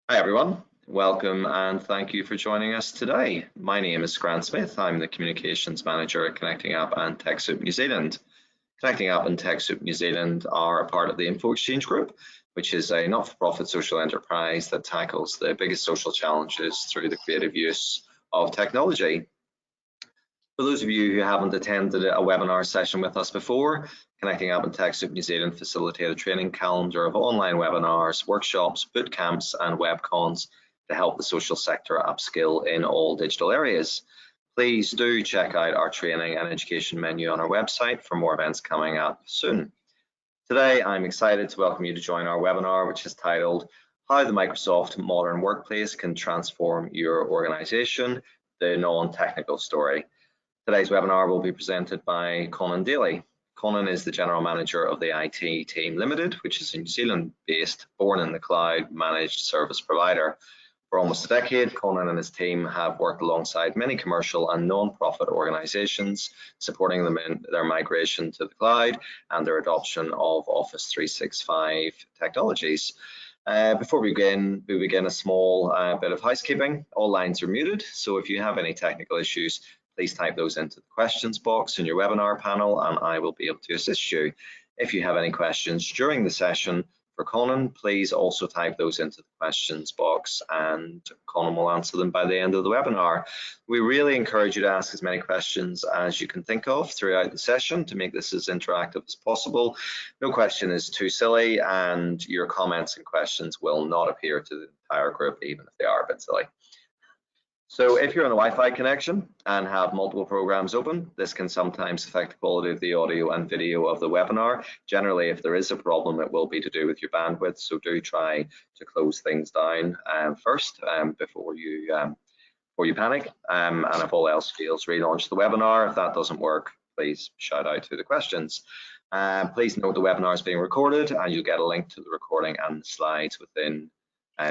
Hi everyone, welcome and thank you for joining us today. My name is Grant Smith. I'm the Communications Manager at Connecting App and TechSoup New Zealand. Connecting App and TechSoup New Zealand are a part of the Info Exchange Group, which is a not-for-profit social enterprise that tackles the biggest social challenges through the creative use of technology. For those of you who haven't attended a webinar session with us before, Connecting App and TechSoup New Zealand facilitate a training calendar of online webinars, workshops, boot camps and webcons to help the social sector upskill in all digital areas. Please do check out our training and education menu on our website for more events coming up soon. Today, I'm excited to welcome you to join our webinar, which is titled How the Microsoft Modern Workplace Can Transform Your Organization, the Non-Technical Story. Today's webinar will be presented by Conan Daly. Conan is the General Manager of the IT Team Limited, which is a New Zealand-based, born in the cloud managed service provider. For almost a decade, Conan and his team have worked alongside many commercial and non-profit organizations, supporting them in their migration to the cloud and their adoption of Office 365 technologies. Before we begin a small bit of housekeeping. All lines are muted, so if you have any technical issues, please type those into the questions box in your webinar panel and I will be able to assist you. If you have any questions during the session for Conan, please also type those into the questions box and Conan will answer them by the end of the webinar. We really encourage you to ask as many questions as you can think of throughout the session to make this as interactive as possible. No question is too silly and your comments and questions will not appear to the entire group, even if they are a bit silly. So if you're on a Wi-Fi connection and have multiple programs open, this can sometimes affect the quality of the audio and video of the webinar. Generally, if there is a problem, it will be to do with your bandwidth. So do try to close things down first before you panic. And if all else fails, relaunch the webinar. If that doesn't work, please shout out through the questions. Please note the webinar is being recorded and you'll get a link to the recording and the slides within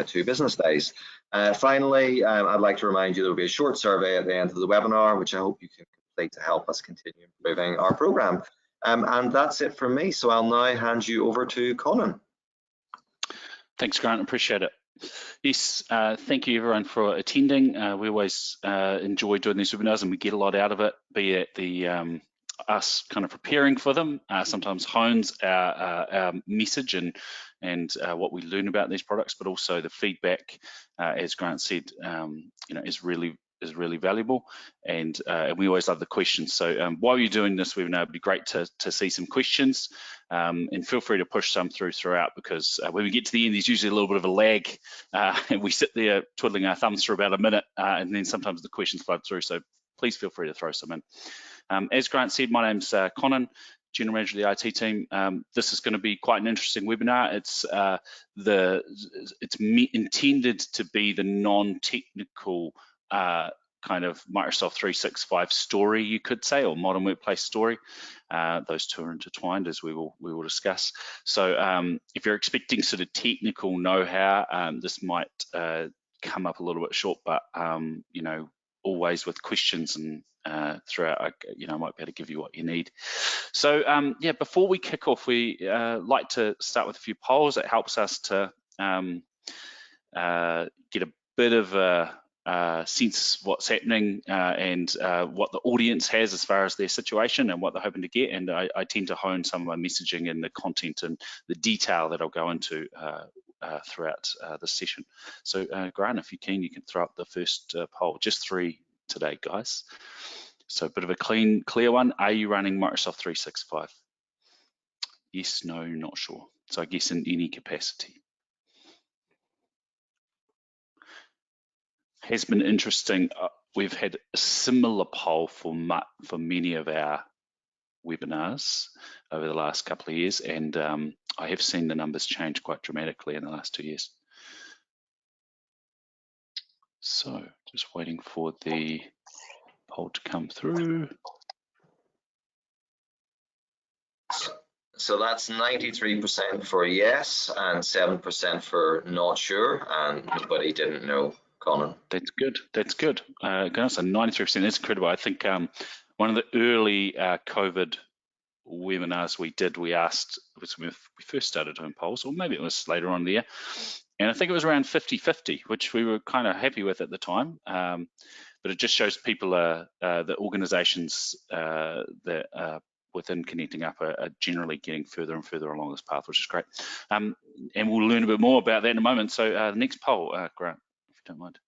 2 business days. Finally, I'd like to remind you there will be a short survey at the end of the webinar, which I hope you can complete to help us continue improving our program. And that's it from me. So I'll now hand you over to Conan. Thanks, Grant. Appreciate it. Yes, thank you everyone for attending. We always enjoy doing these webinars and we get a lot out of it, be it the us kind of preparing for them, sometimes hones our message and what we learn about these products, but also the feedback, as Grant said, is really valuable, and we always love the questions. So while you're doing this webinar, it'd be great to see some questions, and feel free to push some throughout, because when we get to the end, there's usually a little bit of a lag, and we sit there twiddling our thumbs for about a minute, and then sometimes the questions flood through. So please feel free to throw some in. As Grant said, my name's Conan, General Manager of the IT team. This is going to be quite an interesting webinar. It's intended to be the non-technical kind of Microsoft 365 story, you could say, or modern workplace story. Those two are intertwined, as we will discuss. So if you're expecting sort of technical know-how, this might come up a little bit short, but always with questions and throughout, I might be able to give you what you need. So yeah, before we kick off, we like to start with a few polls. It helps us to get a bit of a sense of what's happening and what the audience has as far as their situation and what they're hoping to get. And I tend to hone some of my messaging and the content and the detail that I'll go into throughout the session. So Grant, if you can throw up the first poll. Just 3 today, guys. So a bit of a clear one. Are you running Microsoft 365? Yes, no, not sure. So I guess in any capacity. Has been interesting. We've had a similar poll for many of our webinars over the last couple of years, and I have seen the numbers change quite dramatically in the last 2 years. So just waiting for the poll to come through. So that's 93% for yes and 7% for not sure, and nobody didn't know, Conan. That's good. That's good. So 93%. That's incredible. I think one of the early COVID webinars we did, we asked, when we first started doing polls, or maybe it was later on there, And I think it was around 50-50, which we were kind of happy with at the time. But it just shows people the organizations that are within Connecting Up are generally getting further and further along this path, which is great. And we'll learn a bit more about that in a moment. So the next poll, Grant, if you don't mind.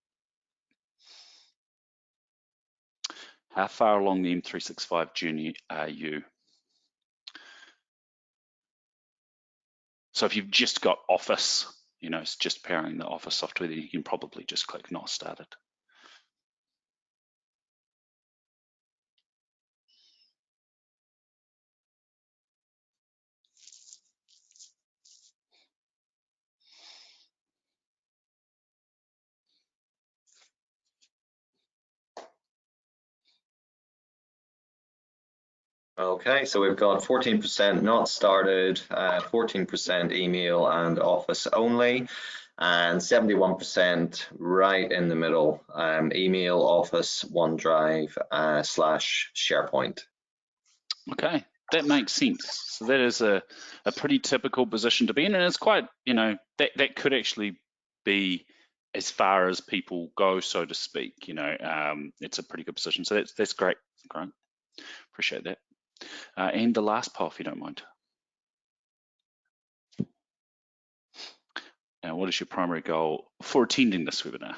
How far along the M365 journey are you? So if you've just got Office, it's just powering the Office software, then you can probably just click Not Started. Okay, so we've got 14% not started, 14% email and Office only, and 71% right in the middle, email, Office, OneDrive, / SharePoint. Okay, that makes sense. So that is a pretty typical position to be in, and it's quite, that could actually be as far as people go, so to speak. It's a pretty good position. So that's great, Grant. Appreciate that. And the last poll, if you don't mind. Now, what is your primary goal for attending this webinar?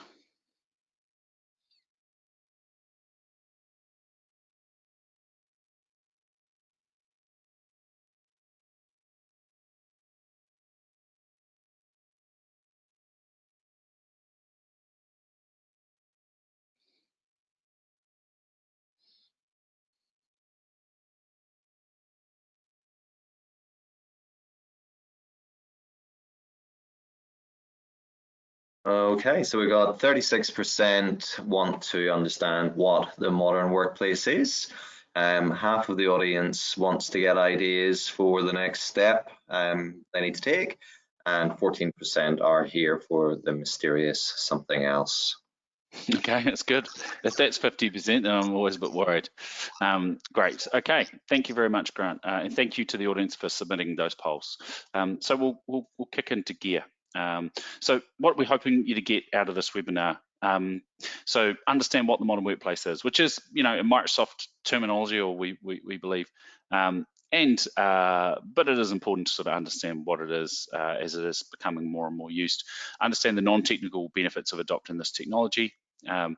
Okay, so we got 36% want to understand what the modern workplace is. Half of the audience wants to get ideas for the next step they need to take, and 14% are here for the mysterious something else. Okay, that's good. If that's 50%, then I'm always a bit worried. Great. Okay, thank you very much, Grant, and thank you to the audience for submitting those polls. So we'll kick into gear. So what we're hoping you to get out of this webinar. So understand what the modern workplace is, which is, a Microsoft terminology, or we believe. But it is important to sort of understand what it is as it is becoming more and more used. Understand the non-technical benefits of adopting this technology. That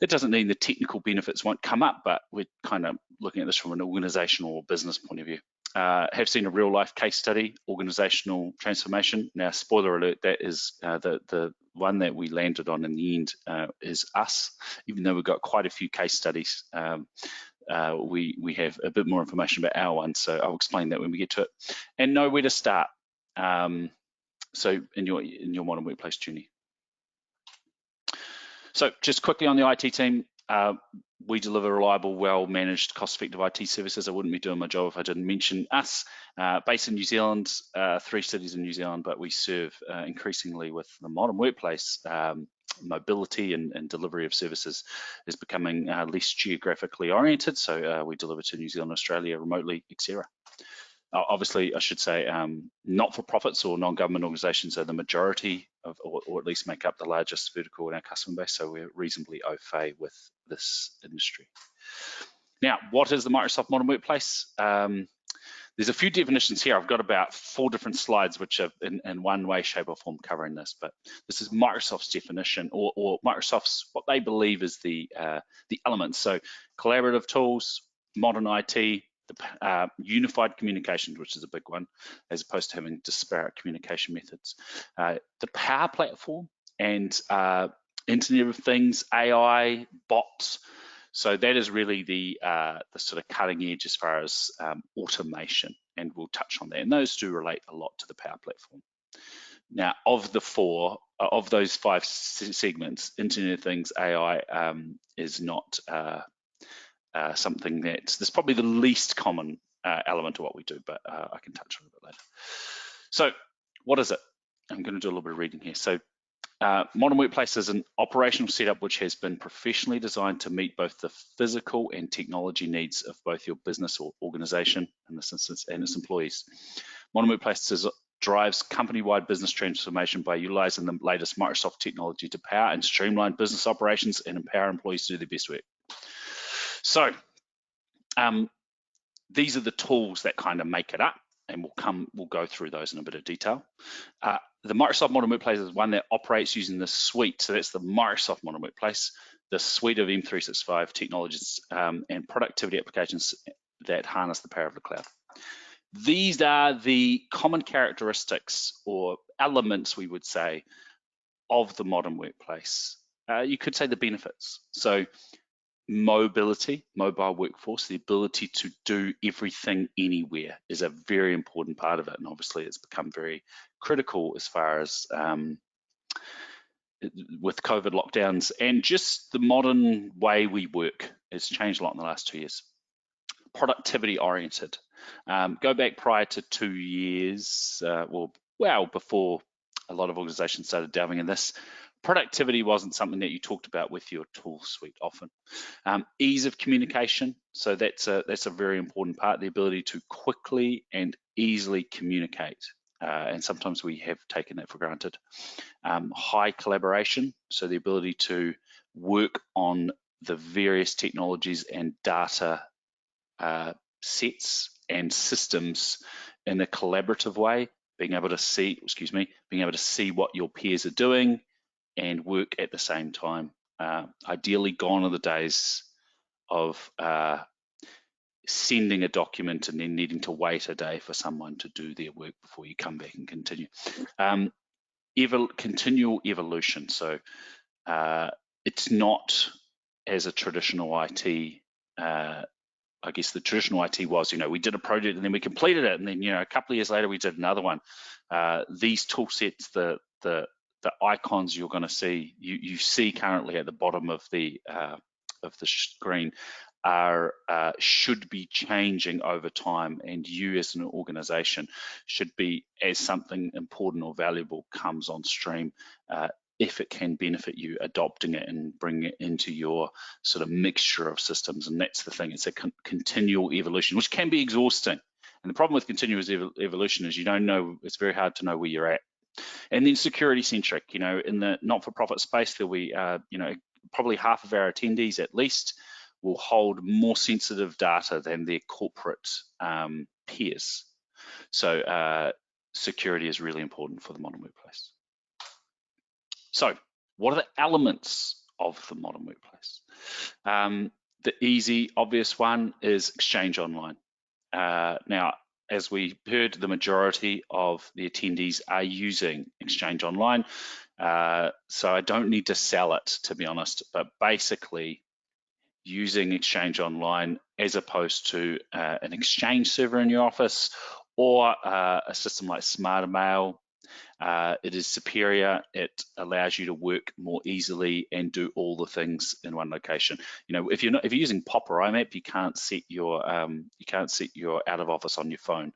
doesn't mean the technical benefits won't come up, but we're kind of looking at this from an organizational or business point of view. Have seen a real life case study, organizational transformation. Now, spoiler alert, that is the one that we landed on in the end is us. Even though we've got quite a few case studies, we have a bit more information about our one, so I'll explain that when we get to it. And know where to start. So in your modern workplace journey. So just quickly on the IT team, we deliver reliable, well-managed, cost-effective IT services. I wouldn't be doing my job if I didn't mention us. Based in New Zealand, 3 cities in New Zealand, but we serve increasingly with the modern workplace. Mobility and delivery of services is becoming less geographically oriented, so we deliver to New Zealand, Australia, remotely, etc. Obviously, I should say not-for-profits or non-government organisations are the majority of, or at least make up the largest vertical in our customer base, so we're reasonably au fait with this industry. Now, what is the Microsoft Modern Workplace? There's a few definitions here. I've got about 4 different slides which are in one way, shape or form covering this, but this is Microsoft's definition or Microsoft's, what they believe is the elements. So collaborative tools, modern IT, the unified communications, which is a big one, as opposed to having disparate communication methods. The Power Platform and Internet of Things, AI, bots. So that is really the sort of cutting edge as far as automation, and we'll touch on that. And those do relate a lot to the Power Platform. Now, of those 5 segments, Internet of Things, AI is not something that's probably the least common element of what we do, but I can touch on it a bit later. So what is it? I'm going to do a little bit of reading here. So modern workplace is an operational setup which has been professionally designed to meet both the physical and technology needs of both your business or organization, in this instance, and its employees. Modern workplace is drives company-wide business transformation by utilizing the latest Microsoft technology to power and streamline business operations and empower employees to do their best work. So these are the tools that kind of make it up, and we'll go through those in a bit of detail. The Microsoft Modern Workplace is one that operates using the suite. So that's the Microsoft Modern Workplace, the suite of M365 technologies and productivity applications that harness the power of the cloud. These are the common characteristics or elements, we would say, of the modern workplace. You could say the benefits. So mobility, mobile workforce, the ability to do everything anywhere is a very important part of it. And obviously it's become very critical as far as with COVID lockdowns, and just the modern way we work has changed a lot in the last 2 years. Productivity oriented. Go back prior to 2 years, well, before a lot of organizations started delving in this, productivity wasn't something that you talked about with your tool suite often. Ease of communication, so that's a very important part, the ability to quickly and easily communicate, and sometimes we have taken that for granted. High collaboration, so the ability to work on the various technologies and data sets and systems in a collaborative way, being able to see what your peers are doing and work at the same time. Ideally gone are the days of sending a document and then needing to wait a day for someone to do their work before you come back and continue. Continual evolution. So it's not as a traditional IT, I guess the traditional IT was, we did a project and then we completed it, and then, a couple of years later we did another one. These tool sets, the icons you're going to see, you see currently at the bottom of the screen, should be changing over time, and you as an organization should be, as something important or valuable comes on stream, if it can benefit you, adopting it and bringing it into your sort of mixture of systems. And that's the thing, it's a continual evolution, which can be exhausting. And the problem with continuous evolution is you don't know, it's very hard to know where you're at. And then security centric, in the not-for-profit space, there'll be, probably half of our attendees at least will hold more sensitive data than their corporate peers. So security is really important for the modern workplace. So what are the elements of the modern workplace? The easy, obvious one is Exchange Online. Now, as we heard, the majority of the attendees are using Exchange Online. So I don't need to sell it, to be honest, but basically using Exchange Online as opposed to an Exchange server in your office or a system like SmarterMail, it is superior. It allows you to work more easily and do all the things in one location. If you're using POP or IMAP, you can't set your out of office on your phone,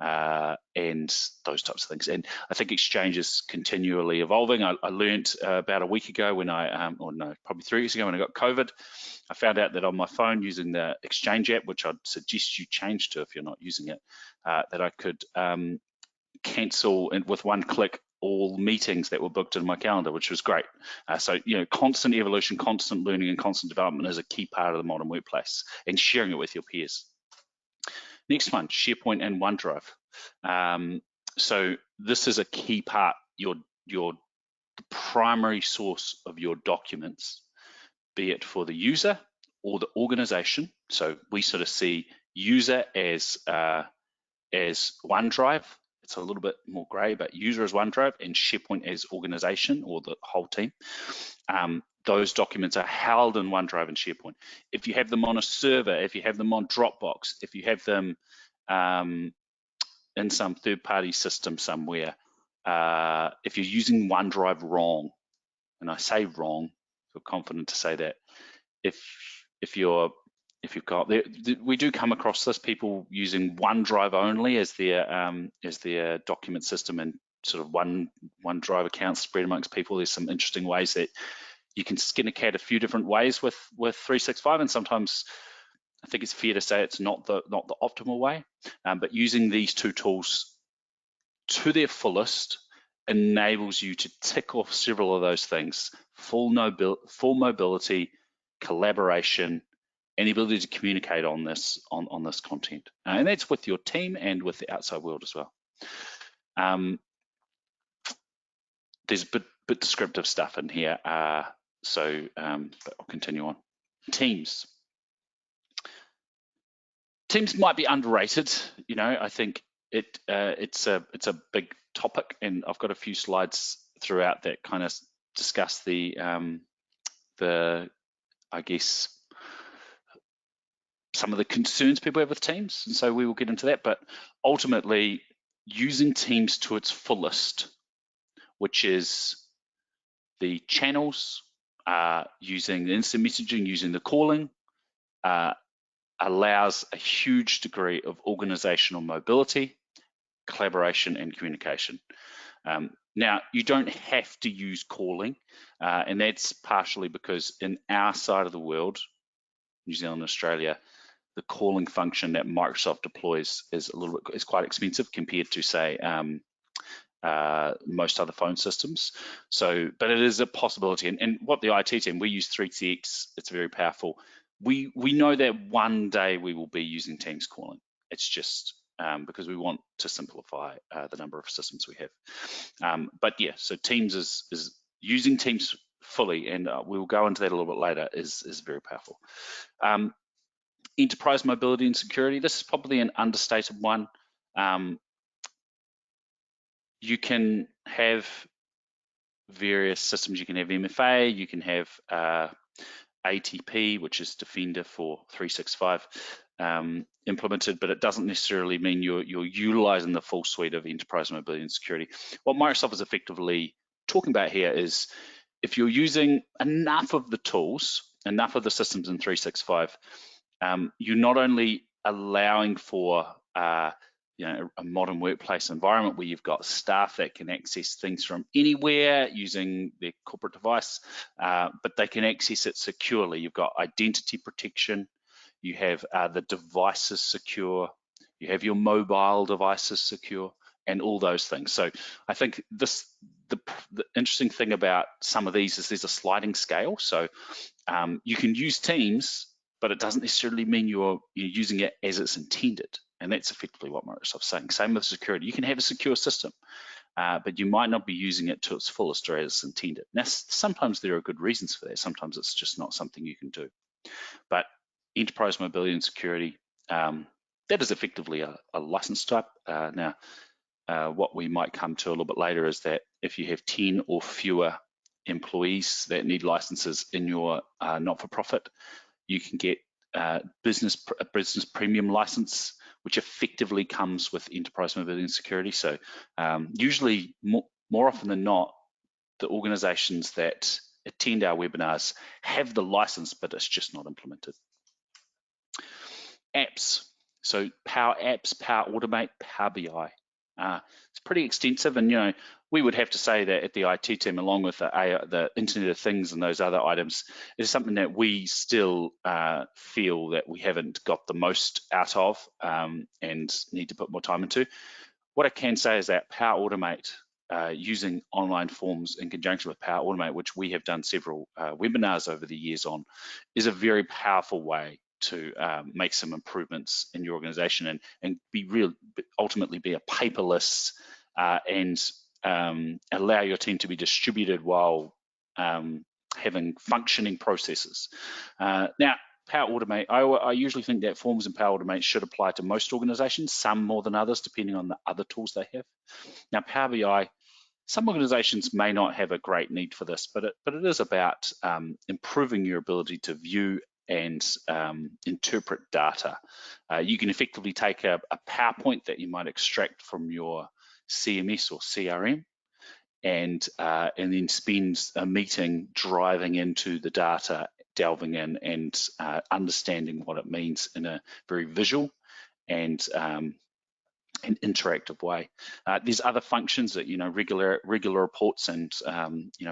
and those types of things. And I think Exchange is continually evolving. I learned about a week ago when probably 3 weeks ago when I got COVID, I found out that on my phone using the Exchange app, which I'd suggest you change to if you're not using it, that I could cancel with one click all meetings that were booked in my calendar, which was great. So constant evolution, constant learning, and constant development is a key part of the modern workplace, and sharing it with your peers. Next one, Sharepoint and OneDrive. So this is a key part. Your primary source of your documents, be it for the user or the organization. So we sort of see user as OneDrive. It's a little bit more gray, but user as OneDrive and SharePoint as organization or the whole team. Those documents are held in OneDrive and SharePoint. If you have them on a server, if you have them on Dropbox, if you have them in some third-party system somewhere, if you're using OneDrive wrong, and I say wrong, I feel confident to say that, if you've got, we do come across this, people using OneDrive only as their document system, and sort of OneDrive accounts spread amongst people. There's some interesting ways that you can skin a cat a few different ways with 365, and sometimes I think it's fair to say it's not the optimal way. But using these two tools to their fullest enables you to tick off several of those things: full mobility, collaboration, and the ability to communicate on this content. And that's with your team and with the outside world as well. There's a bit descriptive stuff in here, but I'll continue on. Teams. Teams might be underrated. I think it's a big topic, and I've got a few slides throughout that kind of discuss the I guess some of the concerns people have with Teams, and so we will get into that. But ultimately, using Teams to its fullest, which is the channels, using the instant messaging, using the calling, allows a huge degree of organizational mobility, collaboration, and communication. Now, you don't have to use calling, and that's partially because in our side of the world, New Zealand and Australia, the calling function that Microsoft deploys is quite expensive compared to, say, most other phone systems. But it is a possibility. And what the IT team, we use 3CX, it's very powerful. We know that one day we will be using Teams calling. It's just because we want to simplify the number of systems we have. But yeah, so Teams is using Teams fully, and we'll go into that a little bit later, is very powerful. Enterprise mobility and security. This is probably an understated one. You can have various systems. You can have MFA, you can have ATP, which is Defender for 365 implemented, but it doesn't necessarily mean you're utilizing the full suite of enterprise mobility and security. What Microsoft is effectively talking about here is if you're using enough of the tools, enough of the systems in 365, you're not only allowing for a modern workplace environment where you've got staff that can access things from anywhere using their corporate device, but they can access it securely. You've got identity protection, you have the devices secure, you have your mobile devices secure, and all those things. So I think the interesting thing about some of these is there's a sliding scale. So you can use Teams, but it doesn't necessarily mean you're using it as it's intended. And that's effectively what Microsoft's saying. Same with security. You can have a secure system, but you might not be using it to its fullest or as it's intended. Now, sometimes there are good reasons for that. Sometimes it's just not something you can do. But enterprise mobility and security, that is effectively a license type. Now, what we might come to a little bit later is that if you have 10 or fewer employees that need licenses in your not-for-profit, you can get a business premium license, which effectively comes with enterprise mobility and security. So usually, more often than not, the organizations that attend our webinars have the license, but it's just not implemented. Apps. So Power Apps, Power Automate, Power BI. It's pretty extensive, and we would have to say that at the IT team, along with the Internet of Things and those other items, is something that we still feel that we haven't got the most out of and need to put more time into. What I can say is that Power Automate, using online forms in conjunction with Power Automate, which we have done several webinars over the years on, is a very powerful way to make some improvements in your organization and ultimately be a paperless and allow your team to be distributed while having functioning processes. Now, Power Automate, I usually think that Forms and Power Automate should apply to most organizations, some more than others, depending on the other tools they have. Now, Power BI, some organizations may not have a great need for this, but it is about improving your ability to view and interpret data. You can effectively take a PowerPoint that you might extract from your CMS or CRM and then spend a meeting driving into the data, delving in and understanding what it means in a very visual and an interactive way. There's other functions that regular reports and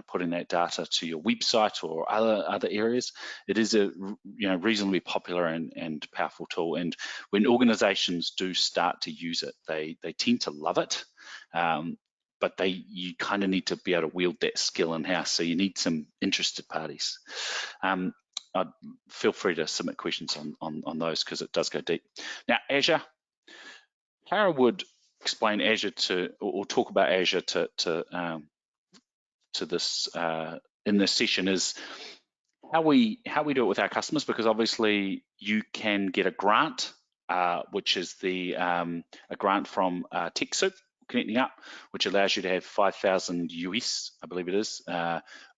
putting that data to your website or other areas. It is a reasonably popular and powerful tool, and when organizations do start to use it, they tend to love it. but you kind of need to be able to wield that skill in-house, so you need some interested parties. Feel free to submit questions on those, because it does go deep. Now, Azure, Clara would explain Azure or talk about Azure to this in this session, is how we do it with our customers, because obviously you can get a grant, which is a grant from TechSoup, Connecting Up, which allows you to have 5,000 US, I believe it is,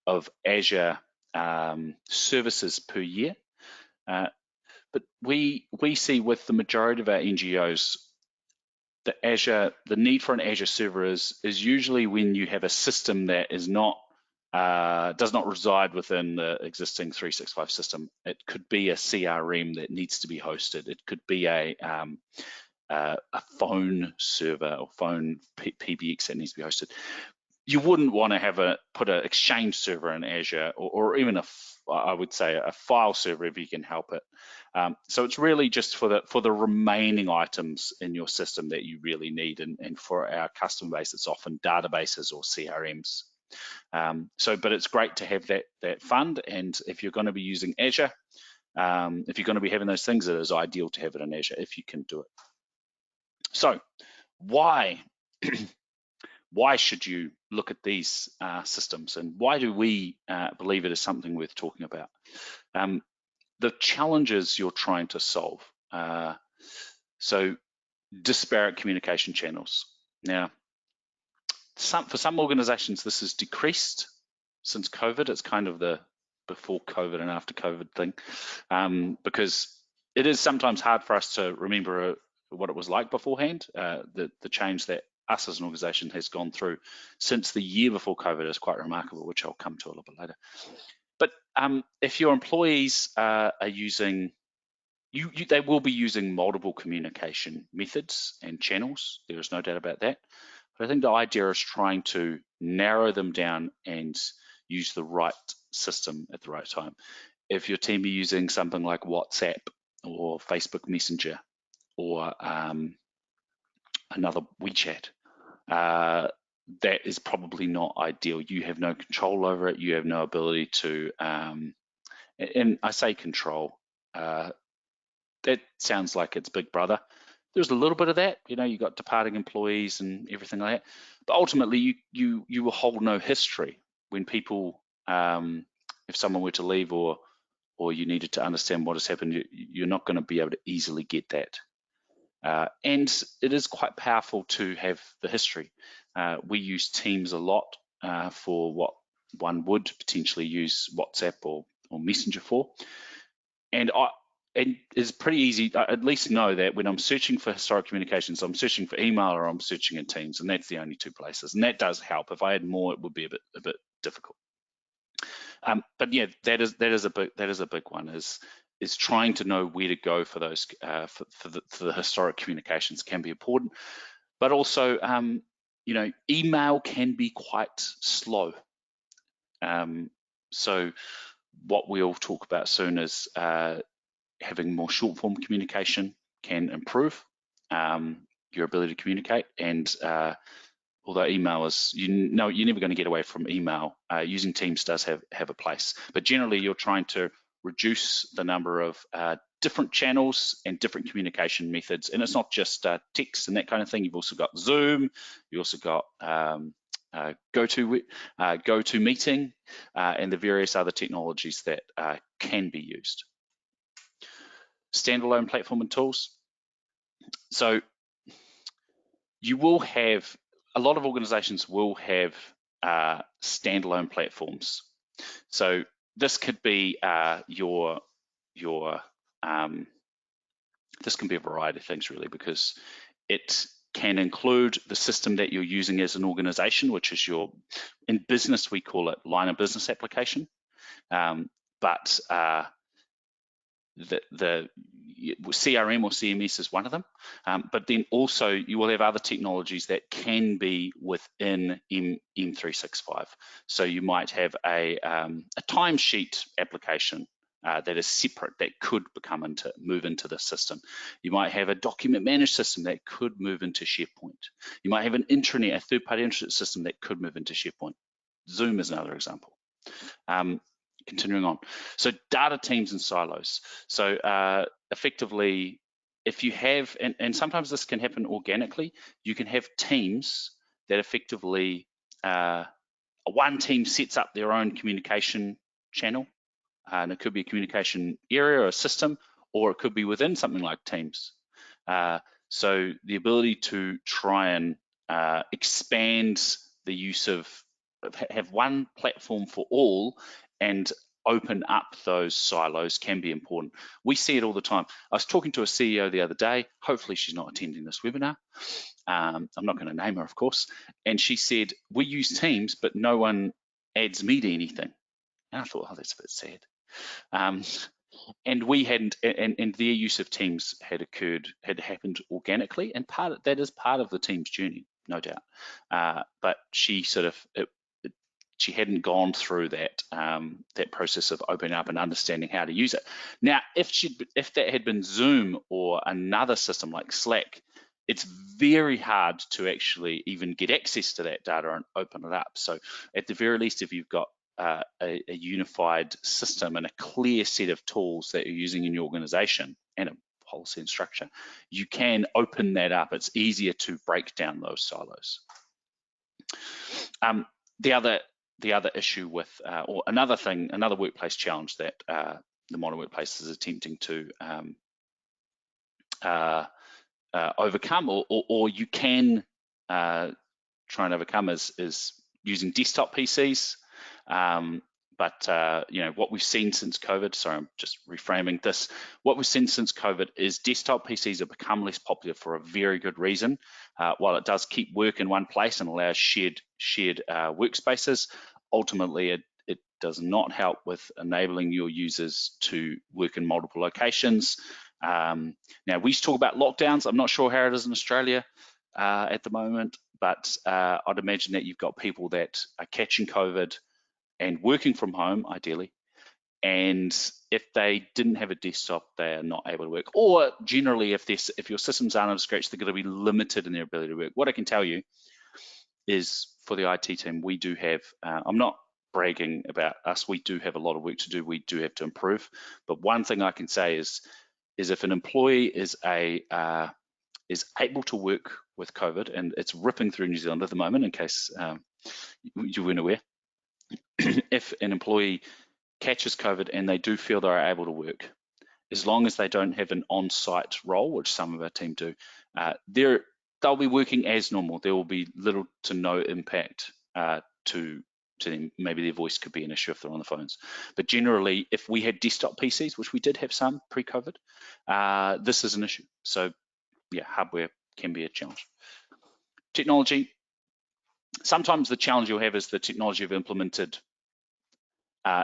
of Azure services per year. But we see with the majority of our NGOs, the need for an Azure server is usually when you have a system that is not does not reside within the existing 365 system. It could be a CRM that needs to be hosted. It could be a phone server or phone PBX that needs to be hosted. You wouldn't want to put an Exchange server in Azure, or even I would say a file server if you can help it. So it's really just for the remaining items in your system that you really need, and for our customer base, it's often databases or CRMs. But it's great to have that fund, and if you're going to be using Azure, if you're going to be having those things, it is ideal to have it in Azure if you can do it. So why should you look at these systems, and why do we believe it is something worth talking about? The challenges you're trying to solve. So disparate communication channels. Now, for some organizations, this has decreased since COVID. It's kind of the before COVID and after COVID thing, because it is sometimes hard for us to remember what it was like beforehand. The change that us as an organization has gone through since the year before COVID is quite remarkable, which I'll come to a little bit later. But if your employees are using, they will be using multiple communication methods and channels. There is no doubt about that. But I think the idea is trying to narrow them down and use the right system at the right time. If your team are using something like WhatsApp or Facebook Messenger or another WeChat, that is probably not ideal. You have no control over it. You have no ability to, and I say control, that sounds like it's Big Brother. There's a little bit of that, you got departing employees and everything like that. But ultimately, you will hold no history when people, if someone were to leave or you needed to understand what has happened, you're not going to be able to easily get that. And it is quite powerful to have the history. We use Teams a lot for what one would potentially use WhatsApp or Messenger for. And it's pretty easy, I at least know that when I'm searching for historic communications, I'm searching for email or I'm searching in Teams, and that's the only two places. And that does help. If I had more, it would be a bit difficult. But yeah, that is a big one. Is trying to know where to go for those for the historic communications can be important, but also email can be quite slow. So what we'll talk about soon is having more short form communication can improve your ability to communicate. And although email is, you're never going to get away from email, using Teams does have a place. But generally, you're trying to reduce the number of different channels and different communication methods. And it's not just text and that kind of thing. You've also got Zoom. You also got GoToMeeting and the various other technologies that can be used. Standalone platform and tools. So you will have, a lot of organizations will have standalone platforms. So this could be this can be a variety of things really, because it can include the system that you're using as an organization, which is in business, we call it line of business application. But the CRM or CMS is one of them. But then also you will have other technologies that can be within M365. So you might have a timesheet application that is separate, that could move into the system. You might have a document managed system that could move into SharePoint. You might have an intranet, a third-party intranet system that could move into SharePoint. Zoom is another example. Continuing on. So data teams and silos. So effectively, if you have, and sometimes this can happen organically, you can have teams that effectively, one team sets up their own communication channel, and it could be a communication area or a system, or it could be within something like Teams. So the ability to try and expand the use of, have one platform for all and open up those silos can be important. We see it all the time. I was talking to a CEO the other day, hopefully she's not attending this webinar. I'm not going to name her, of course. And she said, we use Teams, but no one adds me to anything. And I thought, oh, that's a bit sad. And we hadn't, and their use of Teams had happened organically, and that is part of the Teams journey, no doubt. But she she hadn't gone through that process of opening up and understanding how to use it. Now, if that had been Zoom or another system like Slack, it's very hard to actually even get access to that data and open it up. So at the very least, if you've got a unified system and a clear set of tools that you're using in your organization and a policy and structure, you can open that up. It's easier to break down those silos. The other issue with, or another workplace challenge that the modern workplace is attempting to overcome, or you can try and overcome, is using desktop PCs. But what we've seen since COVID, sorry, I'm just reframing this. What we've seen since COVID is desktop PCs have become less popular for a very good reason. While it does keep work in one place and allows shared workspaces, ultimately it does not help with enabling your users to work in multiple locations. Now, we used to talk about lockdowns. I'm not sure how it is in Australia at the moment, but I'd imagine that you've got people that are catching COVID and working from home, ideally, and if they didn't have a desktop, they are not able to work. Or generally, if your systems aren't up to scratch, they're going to be limited in their ability to work. What I can tell you is, for the IT team, we do have, I'm not bragging about us, we do have a lot of work to do, we do have to improve, but one thing I can say is if an employee is able to work with COVID, and it's ripping through New Zealand at the moment, in case you weren't aware, if an employee catches COVID and they do feel they're able to work, as long as they don't have an on-site role, which some of our team do, they'll be working as normal. There will be little to no impact to them. Maybe their voice could be an issue if they're on the phones. But generally, if we had desktop PCs, which we did have some pre-COVID, this is an issue. So yeah, hardware can be a challenge. Technology. Sometimes the challenge you'll have is the technology you've implemented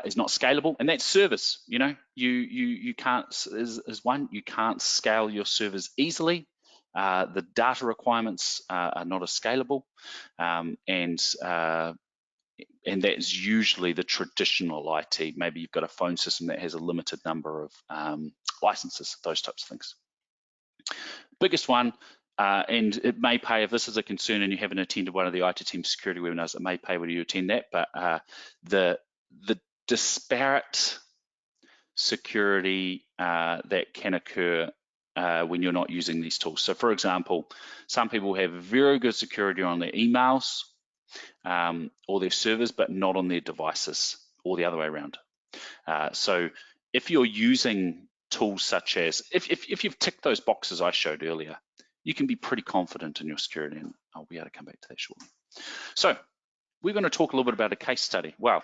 is not scalable, and that's servers. You can't, you can't scale your servers easily. The data requirements are not as scalable, and that's usually the traditional IT. Maybe you've got a phone system that has a limited number of licenses, those types of things. Biggest one, and it may pay, if this is a concern and you haven't attended one of the IT team security webinars, it may pay when you attend that, but the disparate security that can occur when you're not using these tools. So for example, some people have very good security on their emails or their servers, but not on their devices, or the other way around. So if you're using tools such as, if you've ticked those boxes I showed earlier, you can be pretty confident in your security, and I'll be able to come back to that shortly. So we're going to talk a little bit about a case study. Well,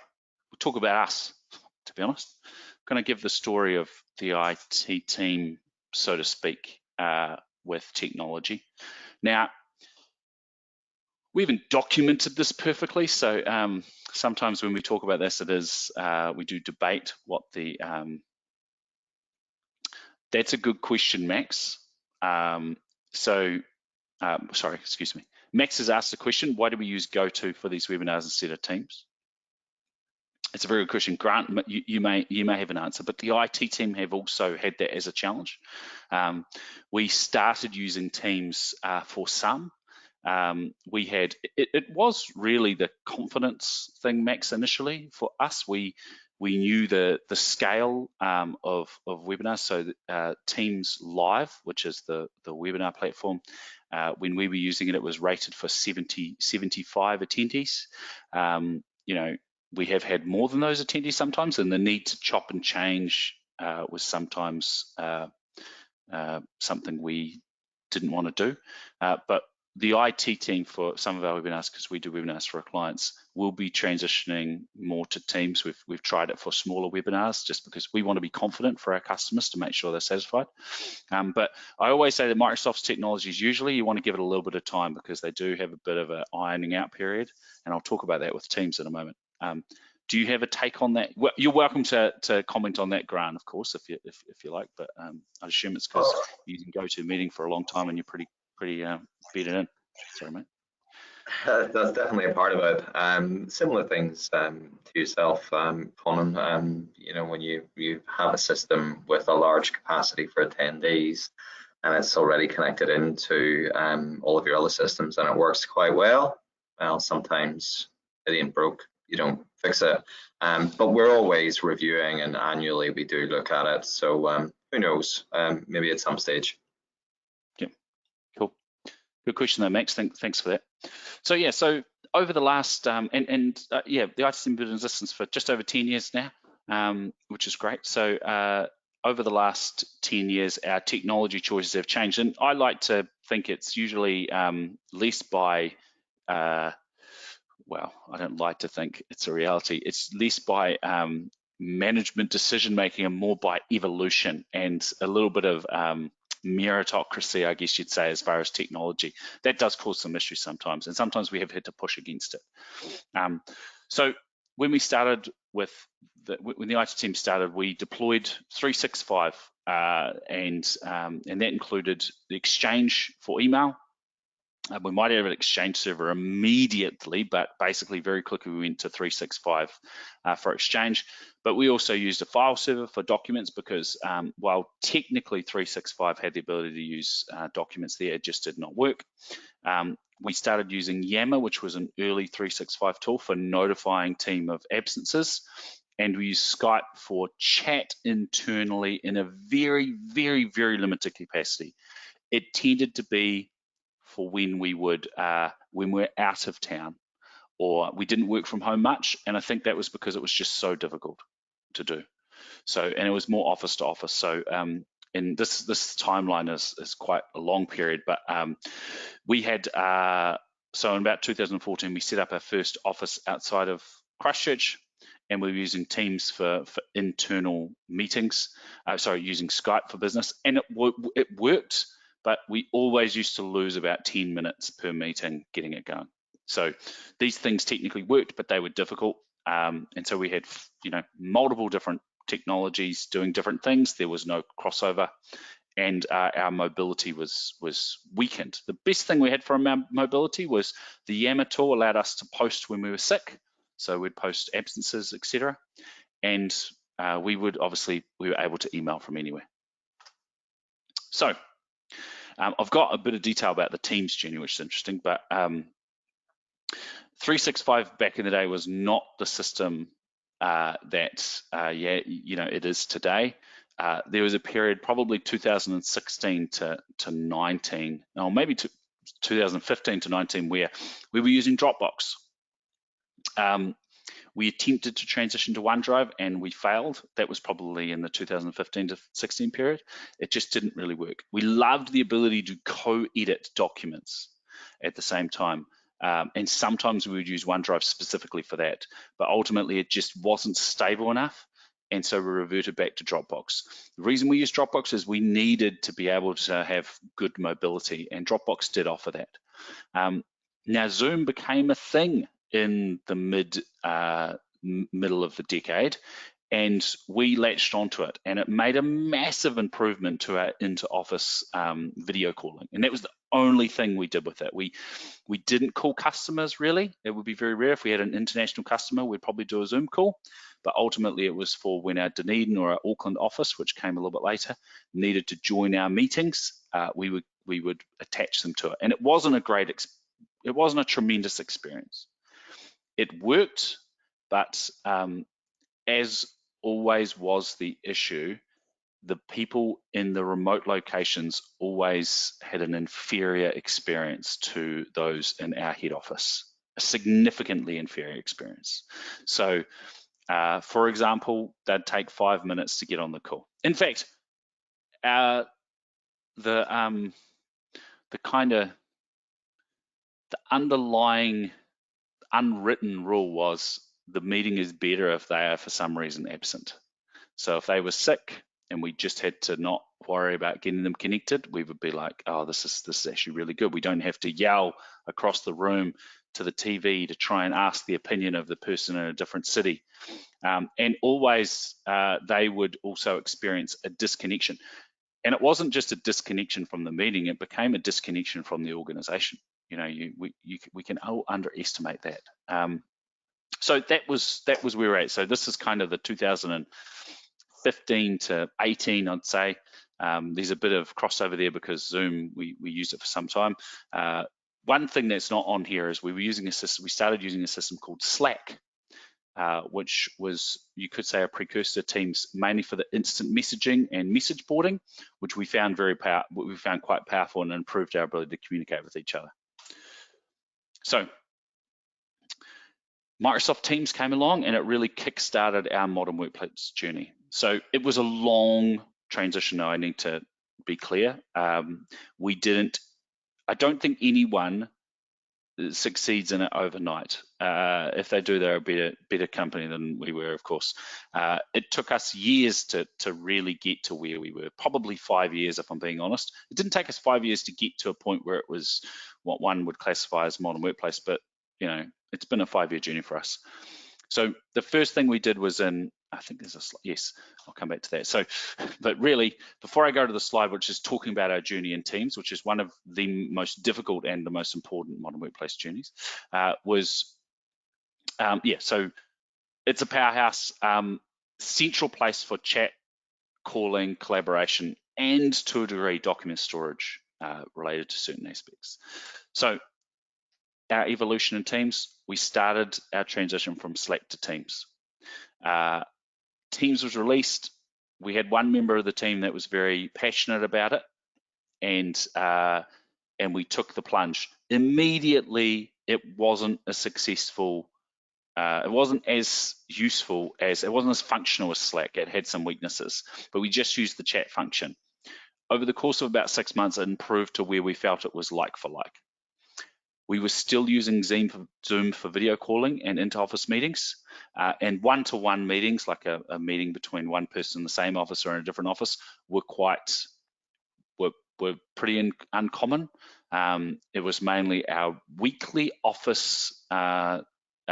we'll talk about us, to be honest. I'm going to give the story of the IT team, so to speak, with technology. Now, we haven't documented this perfectly, so sometimes when we talk about this, it is we do debate what the. That's a good question, Max. Sorry, excuse me. Max has asked the question: why do we use GoTo for these webinars instead of Teams? It's a very good question, Grant. You may have an answer, but the IT team have also had that as a challenge. We started using Teams for some. It was really the confidence thing, Max. Initially for us, we knew the scale of webinars. So Teams Live, which is the webinar platform, when we were using it, it was rated for 75 attendees. We have had more than those attendees sometimes, and the need to chop and change was sometimes something we didn't want to do. But the IT team for some of our webinars, because we do webinars for our clients, will be transitioning more to Teams. We've tried it for smaller webinars just because we want to be confident for our customers to make sure they're satisfied. But I always say that Microsoft's technologies, usually you want to give it a little bit of time because they do have a bit of an ironing out period. And I'll talk about that with Teams in a moment. Do you have a take on that? Well, you're welcome to comment on that, Grant, of course, if you like. But I assume it's because you can go to a meeting for a long time and you're pretty beat it in. Sorry, mate. That's definitely a part of it. Similar things to yourself, Conan. When you have a system with a large capacity for attendees, and it's already connected into all of your other systems, and it works quite well. Well, sometimes it ain't broke. You don't fix it. But we're always reviewing, and annually we do look at it. So who knows? Maybe at some stage. Yeah, cool. Good question though, Max. Thanks for that. So yeah, so over the last the IT team been in existence for just over 10 years now, which is great. So over the last 10 years, our technology choices have changed, and I like to think it's usually less by well, I don't like to think it's a reality. It's less by management decision making and more by evolution and a little bit of meritocracy, I guess you'd say, as far as technology. That does cause some issues sometimes, and sometimes we have had to push against it. So when we started when the IT team started, we deployed 365, and that included the Exchange for email. We might have an Exchange server immediately, but basically very quickly we went to 365 for Exchange. But we also used a file server for documents because while technically 365 had the ability to use documents there, it just did not work. We started using Yammer, which was an early 365 tool for notifying team of absences. And we used Skype for chat internally in a very, very, very limited capacity. It tended to be for when we're out of town or we didn't work from home much, and I think that was because it was just so difficult to do. So, and it was more office to office. So, and this timeline is quite a long period, but we had so in about 2014 we set up our first office outside of Christchurch, and we were using Teams for internal meetings. Using Skype for business, and it worked. But we always used to lose about 10 minutes per meeting getting it going. So these things technically worked, but they were difficult. And so we had, multiple different technologies doing different things. There was no crossover, and our mobility was weakened. The best thing we had for our mobility was the Yammer tool allowed us to post when we were sick. So we'd post absences, etc. And we were able to email from anywhere. So I've got a bit of detail about the Teams journey, which is interesting, but 365 back in the day was not the system it is today. There was a period, probably 2016 to 19, or maybe 2015 to 19, where we were using Dropbox. We attempted to transition to OneDrive and we failed. That was probably in the 2015 to 16 period. It just didn't really work. We loved the ability to co-edit documents at the same time. And sometimes we would use OneDrive specifically for that, but ultimately it just wasn't stable enough. And so we reverted back to Dropbox. The reason we used Dropbox is we needed to be able to have good mobility, and Dropbox did offer that. Now Zoom became a thing in the middle of the decade, and we latched onto it, and it made a massive improvement to our inter-office video calling. And that was the only thing we did with it. We didn't call customers really. It would be very rare. If we had an international customer, we'd probably do a Zoom call, but ultimately it was for when our Dunedin or our Auckland office, which came a little bit later, needed to join our meetings, we would attach them to it. And it wasn't a tremendous experience. It worked, but as always was the issue, the people in the remote locations always had an inferior experience to those in our head office, a significantly inferior experience. So, for example, they'd take 5 minutes to get on the call. In fact, the underlying unwritten rule was the meeting is better if they are for some reason absent. So if they were sick and we just had to not worry about getting them connected, we would be like, oh, this is actually really good. We don't have to yell across the room to the TV to try and ask the opinion of the person in a different city. And always they would also experience a disconnection. And it wasn't just a disconnection from the meeting, it became a disconnection from the organization. You know, we can underestimate that. So that was where we're at. So this is kind of the 2015 to 18, I'd say. There's a bit of crossover there because Zoom, we used it for some time. One thing that's not on here is we started using a system called Slack, which was, you could say, a precursor to Teams, mainly for the instant messaging and message boarding, which we found quite powerful and improved our ability to communicate with each other. So Microsoft Teams came along and it really kick-started our modern workplace journey. So it was a long transition, I need to be clear. I don't think anyone succeeds in it overnight. If they do, they're a better company than we were, of course. It took us years to really get to where we were, probably 5 years, if I'm being honest. It didn't take us 5 years to get to a point where it was what one would classify as modern workplace, but you know, it's been a 5-year journey for us. So the first thing we did was I think there's a slide. Yes, I'll come back to that. So, but really, before I go to the slide, which is talking about our journey in Teams, which is one of the most difficult and the most important modern workplace journeys, so it's a powerhouse, central place for chat, calling, collaboration, and to a degree, document storage related to certain aspects. So our evolution in Teams, we started our transition from Slack to Teams. Teams was released. We had one member of the team that was very passionate about it, and we took the plunge. Immediately, it wasn't as successful. It wasn't as useful it wasn't as functional as Slack. It had some weaknesses, but we just used the chat function. Over the course of about 6 months, it improved to where we felt it was like for like. We were still using Zoom for video calling and inter-office meetings, and one-to-one meetings, like a meeting between one person in the same office or in a different office, were pretty uncommon. It was mainly our weekly office, our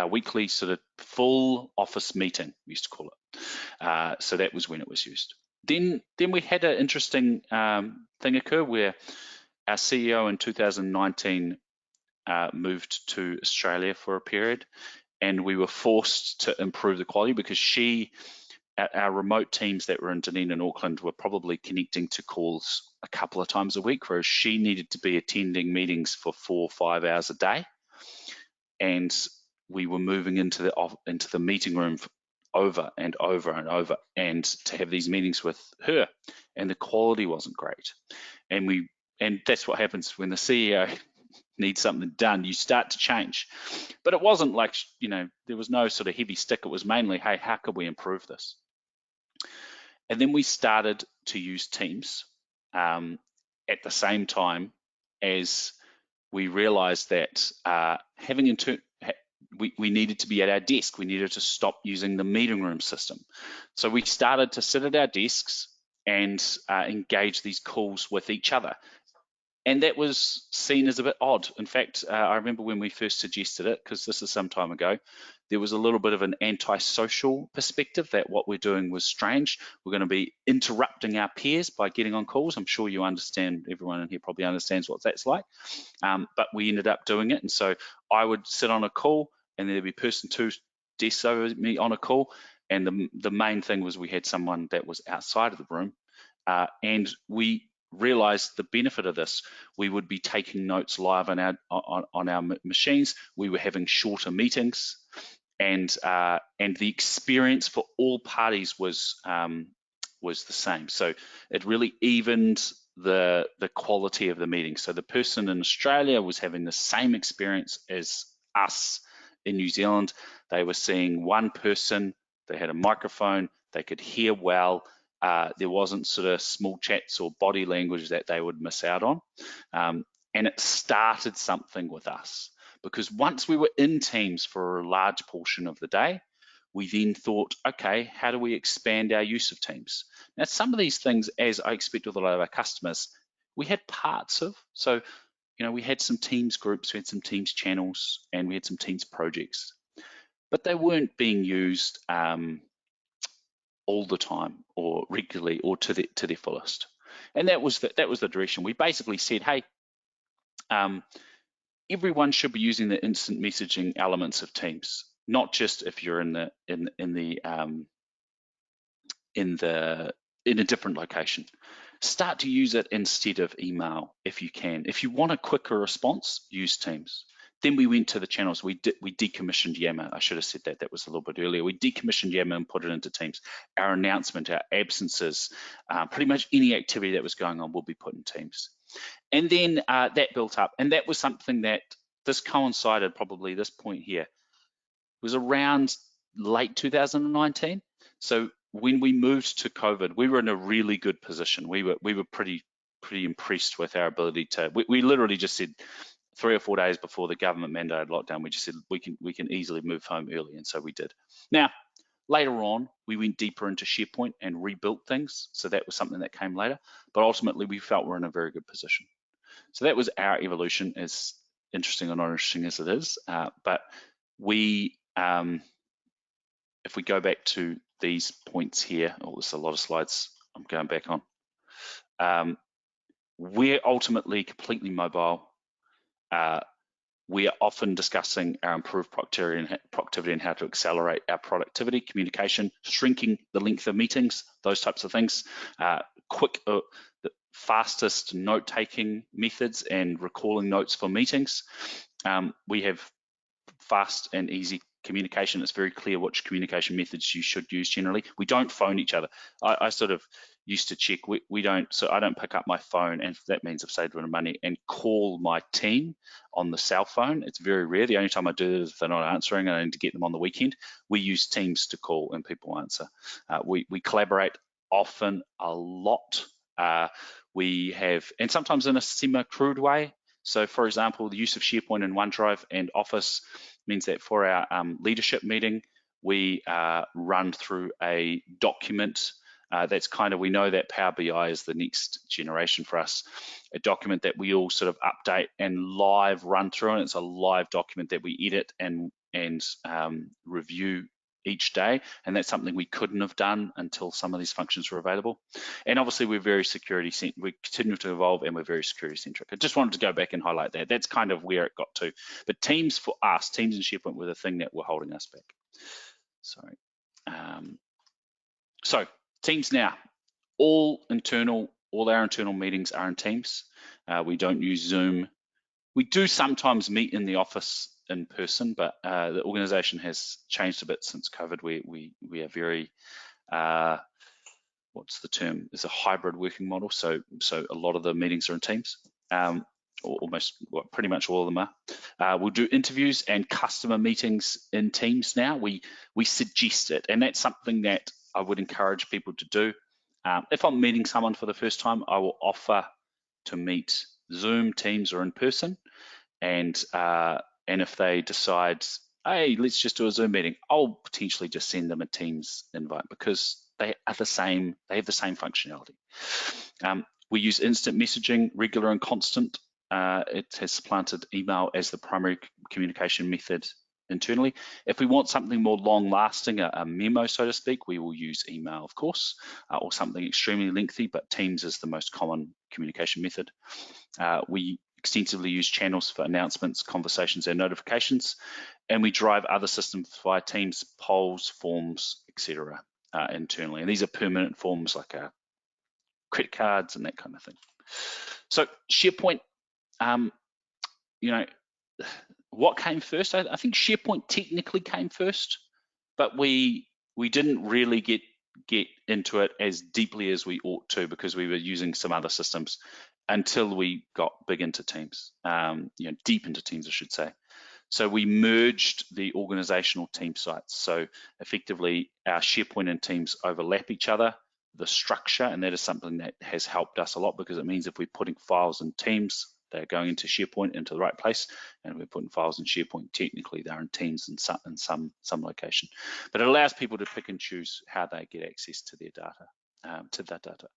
weekly sort of full office meeting, we used to call it. So that was when it was used. Then we had an interesting thing occur where our CEO in 2019 moved to Australia for a period, and we were forced to improve the quality because our remote teams that were in Dunedin and Auckland were probably connecting to calls a couple of times a week, whereas she needed to be attending meetings for 4 or 5 hours a day, and we were moving into the meeting room over and over and over, and to have these meetings with her, and the quality wasn't great, and that's what happens when the CEO needs something done. You start to change, but it wasn't like, you know, there was no sort of heavy stick. It was mainly, hey, how could we improve this? And then we started to use Teams at the same time as we realized that we needed to be at our desk. We needed to stop using the meeting room system. So we started to sit at our desks and engage these calls with each other. And that was seen as a bit odd. In fact, I remember when we first suggested it, because this is some time ago, there was a little bit of an anti-social perspective that what we're doing was strange. We're going to be interrupting our peers by getting on calls. I'm sure you understand, everyone in here probably understands what that's like. But we ended up doing it. And so I would sit on a call and there'd be person two desks over me on a call. And the main thing was we had someone that was outside of the room. And we realized the benefit of this. We would be taking notes live on our machines. We were having shorter meetings, and the experience for all parties was the same. So it really evened the quality of the meeting. So the person in Australia was having the same experience as us in New Zealand. They were seeing one person. They had a microphone. They could hear well. There wasn't sort of small chats or body language that they would miss out on. And it started something with us, because once we were in Teams for a large portion of the day, we then thought, okay, how do we expand our use of Teams? Now, some of these things, as I expect with a lot of our customers, we had parts of. So, we had some Teams groups, we had some Teams channels, and we had some Teams projects, but they weren't being used all the time or regularly or to their fullest. And that was the direction. We basically said, hey, everyone should be using the instant messaging elements of Teams, not just if you're in a different location. Start to use it instead of email if you can. If you want a quicker response, use Teams. Then we went to the channels. We decommissioned Yammer. I should have said that. That was a little bit earlier. We decommissioned Yammer and put it into Teams. Our announcement, our absences, pretty much any activity that was going on will be put in Teams. And then that built up. And that was something that this coincided, probably this point here, was around late 2019. So when we moved to COVID, we were in a really good position. We were pretty impressed with our ability to. We literally just said 3 or 4 days before the government mandated lockdown, we just said we can easily move home early, and so we did. Now, later on, we went deeper into SharePoint and rebuilt things, so that was something that came later. But ultimately, we felt we're in a very good position. So that was our evolution, as interesting or not interesting as it is. But we, if we go back to these points here, there's a lot of slides I'm going back on. We're ultimately completely mobile. We are often discussing our improved productivity and how to accelerate our productivity, communication, shrinking the length of meetings, those types of things, the fastest note-taking methods and recalling notes for meetings. We have fast and easy communication. It's very clear which communication methods you should use generally. We don't phone each other. I sort of used to check. We don't. So I don't pick up my phone, and that means I've saved a bit of money, and call my team on the cell phone. It's very rare. The only time I do it is if they're not answering and I need to get them on the weekend. We use Teams to call and people answer. We collaborate often, a lot. We have, and sometimes in a semi-crude way. So for example, the use of Sharepoint and OneDrive and Office means that for our leadership meeting, we run through a document that's kind of, we know that Power BI is the next generation for us, a document that we all sort of update and live run through, and it's a live document that we edit and review each day, and that's something we couldn't have done until some of these functions were available. And obviously we're very we continue to evolve, and we're very security centric. I just wanted to go back and highlight that. That's kind of where it got to. But Teams for us, Teams and SharePoint were the thing that were holding us back. Sorry. So Teams now, all our internal meetings are in Teams. We don't use Zoom. We do sometimes meet in the office in person, but the organization has changed a bit since COVID. We are very, what's the term? It's a hybrid working model. So a lot of the meetings are in Teams. Pretty much all of them are. We'll do interviews and customer meetings in Teams now. We suggest it, and that's something that I would encourage people to do. If I'm meeting someone for the first time, I will offer to meet Zoom, Teams, or in person. And if they decide, hey, let's just do a Zoom meeting, I'll potentially just send them a Teams invite, because they are the same. They have the same functionality. We use instant messaging, regular and constant. It has supplanted email as the primary communication method internally. If we want something more long-lasting, a memo, so to speak, we will use email, of course, or something extremely lengthy, but Teams is the most common communication method. We extensively use channels for announcements, conversations, and notifications, and we drive other systems via Teams, polls, forms, etc. Internally. And these are permanent forms like credit cards and that kind of thing. So SharePoint, you know, what came first? I think SharePoint technically came first, but we didn't really get into it as deeply as we ought to because we were using some other systems until we got big into Teams, deep into Teams, I should say. So we merged the organizational team sites. So effectively, our SharePoint and Teams overlap each other, the structure, and that is something that has helped us a lot because it means if we're putting files in Teams, they're going into SharePoint into the right place, and we're putting files in SharePoint, technically they're in Teams in some location. But it allows people to pick and choose how they get access to their data, that data.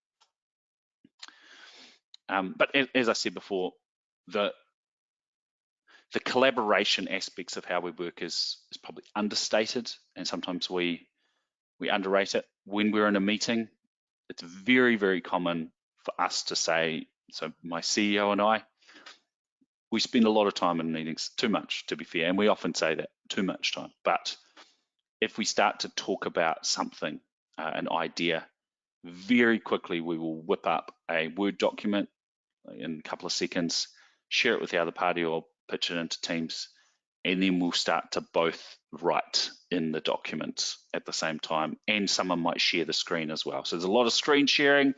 But as I said before, the collaboration aspects of how we work is probably understated, and sometimes we underrate it. When we're in a meeting, it's very, very common for us to say, so my CEO and I, we spend a lot of time in meetings, too much to be fair, and we often say that, too much time. But if we start to talk about something, an idea, very quickly we will whip up a Word document in a couple of seconds, share it with the other party or pitch it into Teams, and then we'll start to both write in the documents at the same time, and someone might share the screen as well. So there's a lot of screen sharing,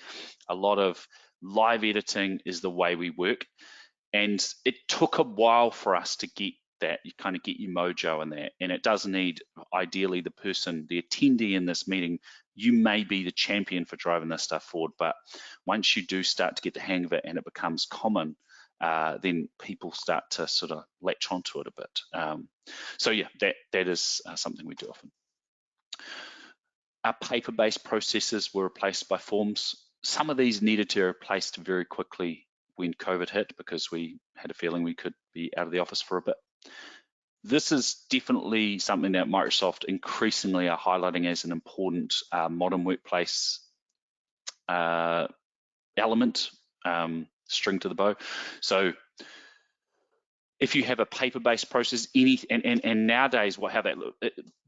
a lot of live editing is the way we work, and it took a while for us to get that, you kind of get your mojo in there, and it does need, ideally, the person, the attendee in this meeting, you may be the champion for driving this stuff forward, but once you do start to get the hang of it and it becomes common, then people start to sort of latch onto it a bit. So yeah, that is something we do often. Our paper-based processes were replaced by forms. Some of these needed to be replaced very quickly when COVID hit because we had a feeling we could be out of the office for a bit. This is definitely something that Microsoft increasingly are highlighting as an important modern workplace element, string to the bow. So if you have a paper-based process, and nowadays, how that looked,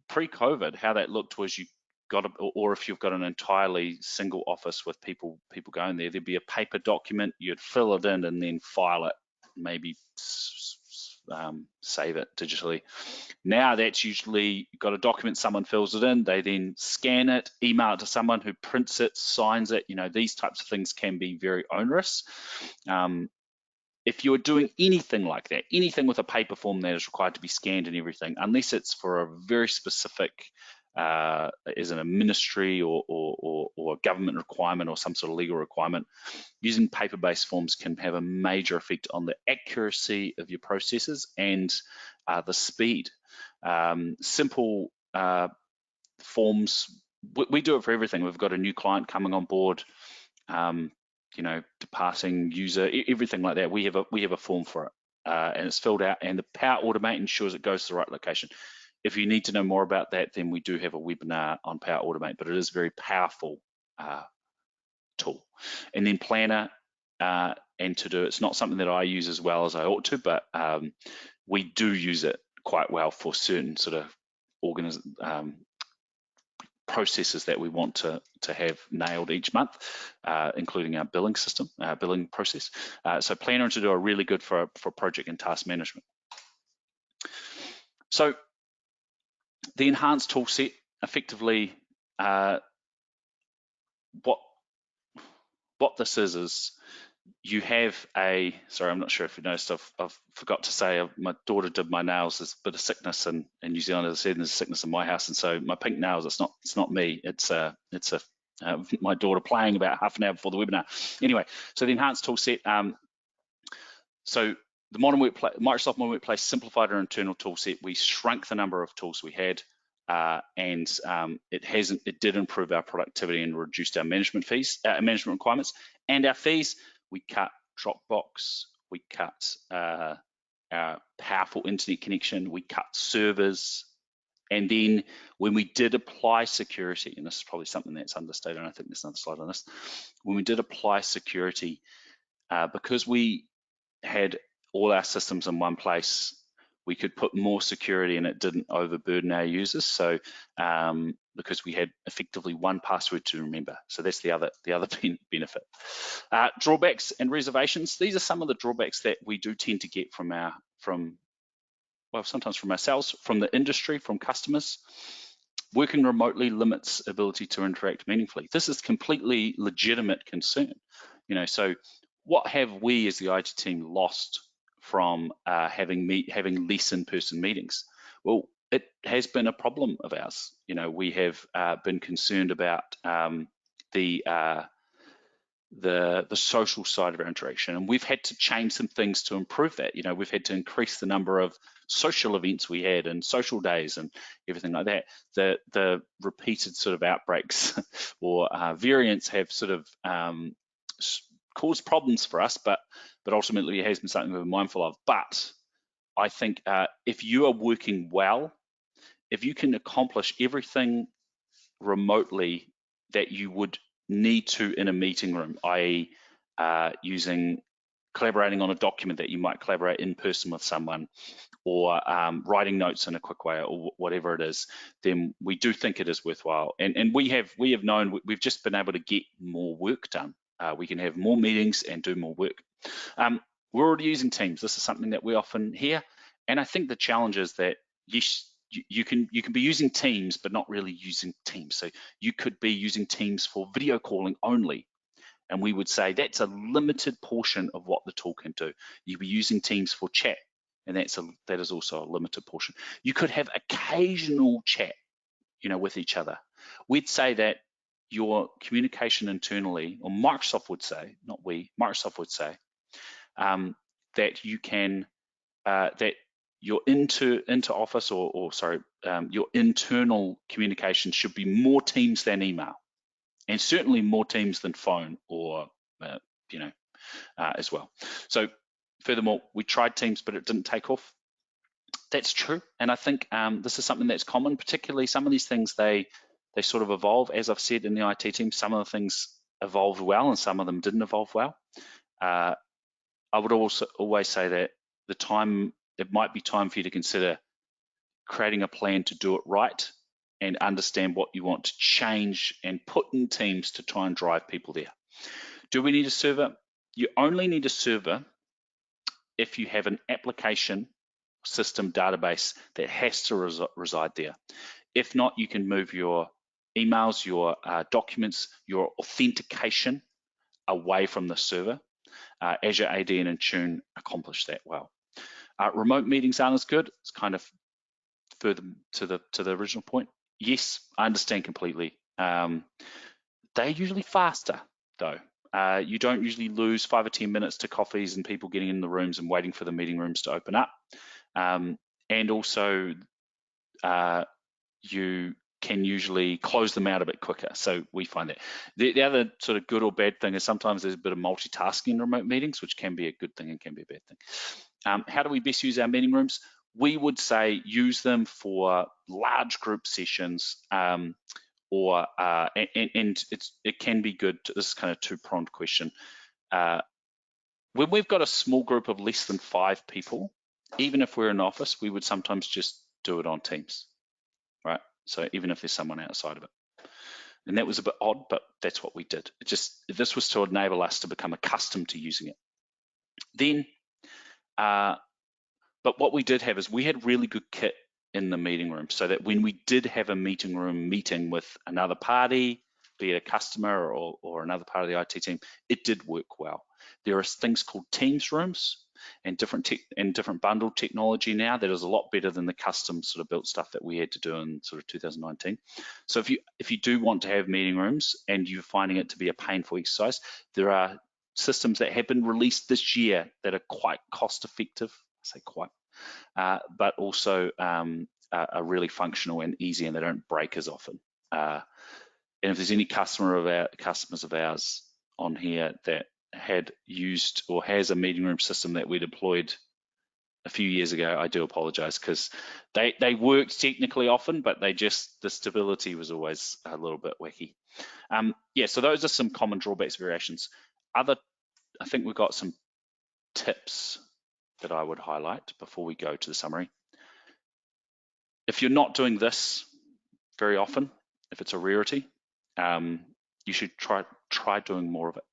pre-COVID, how that looked was you got, or if you've got an entirely single office with people going there, there'd be a paper document, you'd fill it in and then file it, maybe save it digitally. Now that's usually, you've got a document, someone fills it in, they then scan it, email it to someone who prints it, signs it. These types of things can be very onerous. If you're doing anything like that, anything with a paper form that is required to be scanned and everything, unless it's for a very specific, as in a ministry or a government requirement or some sort of legal requirement, using paper-based forms can have a major effect on the accuracy of your processes and the speed. Simple forms, we do it for everything. We've got a new client coming on board, departing user, everything like that. We have a form for it, and it's filled out, and the Power Automate ensures it goes to the right location. If you need to know more about that, then we do have a webinar on Power Automate, but it is a very powerful tool. And then Planner and To Do. It's not something that I use as well as I ought to, but we do use it quite well for certain sort of processes that we want to have nailed each month, including our billing system, our billing process. So Planner and To Do are really good for project and task management. So the enhanced tool set, effectively, what this is you have sorry, I'm not sure if you noticed, I've forgot to say, my daughter did my nails. There's a bit of sickness in New Zealand, as I said, and there's sickness in my house, and so my pink nails, it's not me, it's my daughter playing about half an hour before the webinar. Anyway, so the enhanced tool set, so the Microsoft Modern Workplace simplified our internal tool set. We shrunk the number of tools we had. it did improve our productivity and reduced our management requirements and our fees. We cut Dropbox, we cut our powerful internet connection, we cut servers, and then when we did apply security, and this is probably something that's understated, and I think there's another slide on this, when we did apply security, because we had all our systems in one place, we could put more security and it didn't overburden our users. So because we had effectively one password to remember. So that's the other benefit. Drawbacks and reservations. These are some of the drawbacks that we do tend to get sometimes from ourselves, from the industry, from customers. Working remotely limits ability to interact meaningfully. This is completely legitimate concern. So what have we as the IT team lost from having less in-person meetings? Well, it has been a problem of ours. We have been concerned about the social side of our interaction, and we've had to change some things to improve that. We've had to increase the number of social events we had and social days and everything like that. The repeated sort of outbreaks or variants have sort of caused problems for us, but ultimately it has been something we're mindful of. But I think if you are working well, if you can accomplish everything remotely that you would need to in a meeting room, i.e. collaborating on a document that you might collaborate in person with someone, or writing notes in a quick way, or whatever it is, then we do think it is worthwhile. And we have known, we've just been able to get more work done. We can have more meetings and do more work. We're already using Teams. This is something that we often hear. And I think the challenge is that you can be using Teams, but not really using Teams. So you could be using Teams for video calling only. And we would say that's a limited portion of what the tool can do. You'll be using Teams for chat, and that is also a limited portion. You could have occasional chat, with each other. We'd say that your communication internally, or Microsoft would say, not we, Microsoft would say, that you can, that your inter-office your internal communication should be more Teams than email, and certainly more Teams than phone or, as well. So furthermore, we tried Teams, but it didn't take off. That's true. And I think this is something that's common, particularly some of these things, they sort of evolve. As I've said in the IT team, some of the things evolved well and some of them didn't evolve well. I would also always say that it might be time for you to consider creating a plan to do it right and understand what you want to change and put in Teams to try and drive people there. Do we need a server? You only need a server if you have an application system database that has to reside there. If not, you can move your emails, your documents, your authentication away from the server. Azure AD and Intune accomplish that well. Remote meetings aren't as good. It's kind of further to the original point. Yes, I understand completely. They're usually faster though. You don't usually lose 5 or 10 minutes to coffees and people getting in the rooms and waiting for the meeting rooms to open up. And also you can usually close them out a bit quicker. So we find that. The other sort of good or bad thing is sometimes there's a bit of multitasking in remote meetings, which can be a good thing and can be a bad thing. How do we best use our meeting rooms? We would say use them for large group sessions, and it can be good. This is kind of a two-pronged question. When we've got a small group of less than 5 people, even if we're in office, we would sometimes just do it on Teams, right? So even if there's someone outside of it. And that was a bit odd, but that's what we did. This was to enable us to become accustomed to using it. Then, but what we did have is we had really good kit in the meeting room, so that when we did have a meeting room meeting with another party, be it a customer or another part of the IT team, it did work well. There are things called Teams rooms and different bundled technology now that is a lot better than the custom sort of built stuff that we had to do in sort of 2019. So if you do want to have meeting rooms and you're finding it to be a painful exercise, there are systems that have been released this year that are quite cost effective. I say quite, but also are really functional and easy, and they don't break as often. And if there's any customers of ours on here that had used or has a meeting room system that we deployed a few years ago, I do apologize, because they worked technically often, but the stability was always a little bit wacky. Yeah, so those are some common drawbacks, variations. I think we've got some tips that I would highlight before we go to the summary. If you're not doing this very often, if it's a rarity, you should try doing more of it.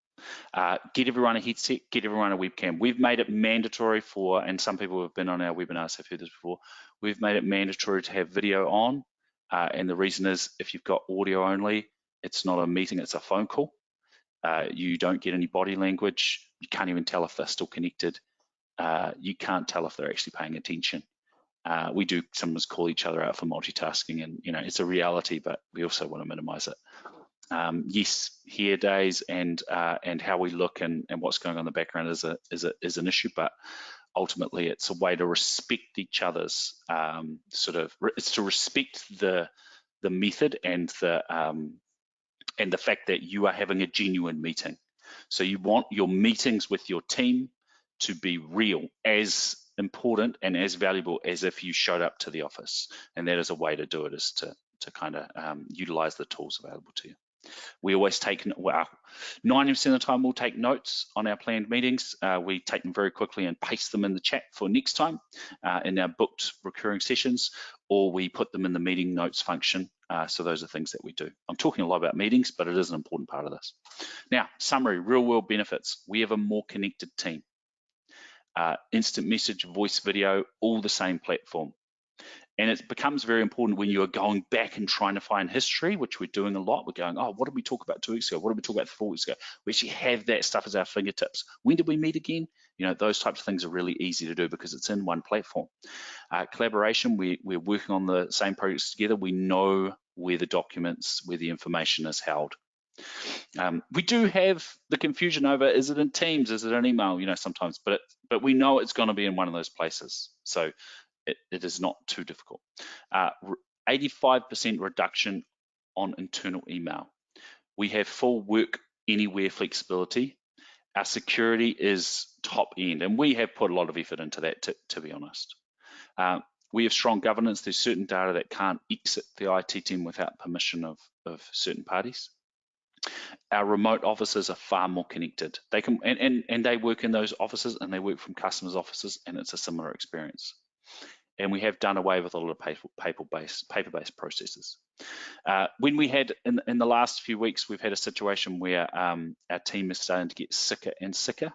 Get everyone a headset, get everyone a webcam. We've made it mandatory for, and some people who have been on our webinars have heard this before, we've made it mandatory to have video on. And the reason is, if you've got audio only, it's not a meeting, it's a phone call. You don't get any body language. You can't even tell if they're still connected. You can't tell if they're actually paying attention. We do sometimes call each other out for multitasking, and it's a reality, but we also want to minimize it. Yes, hair days and how we look and what's going on in the background is an issue, but ultimately it's a way to respect each other's it's to respect the method and the fact that you are having a genuine meeting. So you want your meetings with your team to be real, as important and as valuable as if you showed up to the office. And that is a way to do it, is to kind of utilize the tools available to you. We always take, 90% of the time we'll take notes on our planned meetings. We take them very quickly and paste them in the chat for next time in our booked recurring sessions, or we put them in the meeting notes function. So those are things that we do. I'm talking a lot about meetings, but it is an important part of this. Now, summary, real world benefits. We have a more connected team. Instant message, voice, video, all the same platform. And it becomes very important when you are going back and trying to find history, which we're doing a lot. We're going, oh, what did we talk about 2 weeks ago? What did we talk about 4 weeks ago? We actually have that stuff as our fingertips. When did we meet again? Those types of things are really easy to do because it's in one platform. Collaboration, we're working on the same projects together. We know where the documents, where the information is held. We do have the confusion over, is it in Teams, is it an email, sometimes, but we know it's going to be in one of those places. So it is not too difficult. 85% reduction on internal email. We have full work anywhere flexibility. Our security is top end, and we have put a lot of effort into that, to be honest. We have strong governance. There's certain data that can't exit the IT team without permission of certain parties. Our remote offices are far more connected. They can and they work in those offices, and they work from customers' offices, and it's a similar experience. And we have done away with a lot of paper-based processes. When we had, in the last few weeks, we've had a situation where our team is starting to get sicker and sicker,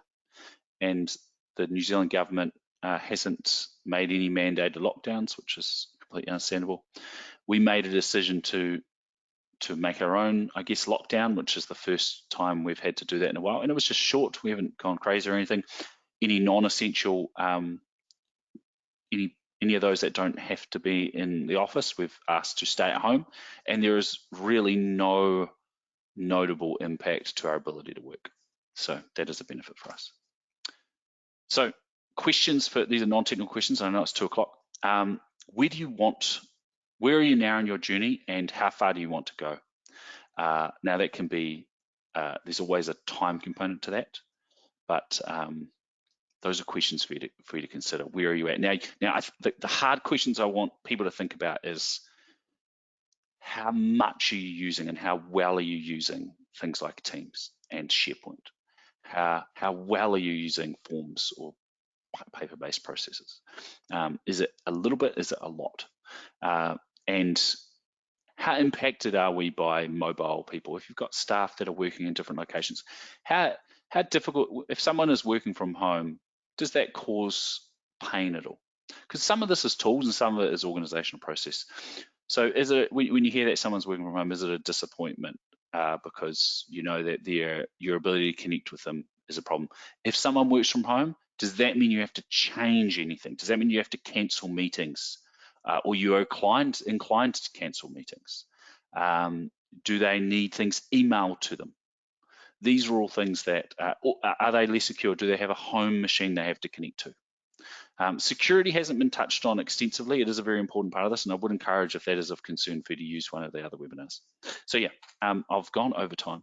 and the New Zealand government hasn't made any mandated lockdowns, which is completely understandable. We made a decision to make our own, I guess, lockdown, which is the first time we've had to do that in a while. And it was just short. We haven't gone crazy or anything. Any non-essential, any of those that don't have to be in the office, we've asked to stay at home, and there is really no notable impact to our ability to work. So that is a benefit for us. So questions for, these are non-technical questions. I know it's 2 o'clock. Where are you now in your journey, and how far do you want to go? Now that can be, there's always a time component to that, but those are questions for you to consider. Where are you at now? The hard questions I want people to think about is, how much are you using and how well are you using things like Teams and SharePoint? How well are you using forms or paper-based processes? Is it a little bit? Is it a lot? And how impacted are we by mobile people? If you've got staff that are working in different locations, how difficult, if someone is working from home, does that cause pain at all? Because some of this is tools and some of it is organizational process. So is it, when you hear that someone's working from home, is it a disappointment because you know that your ability to connect with them is a problem? If someone works from home, does that mean you have to change anything? Does that mean you have to cancel meetings? Or you are inclined to cancel meetings? Do they need things emailed to them? These are all things that, are they less secure? Do they have a home machine they have to connect to? Security hasn't been touched on extensively. It is a very important part of this, and I would encourage, if that is of concern for you, to use one of the other webinars. So yeah, I've gone over time.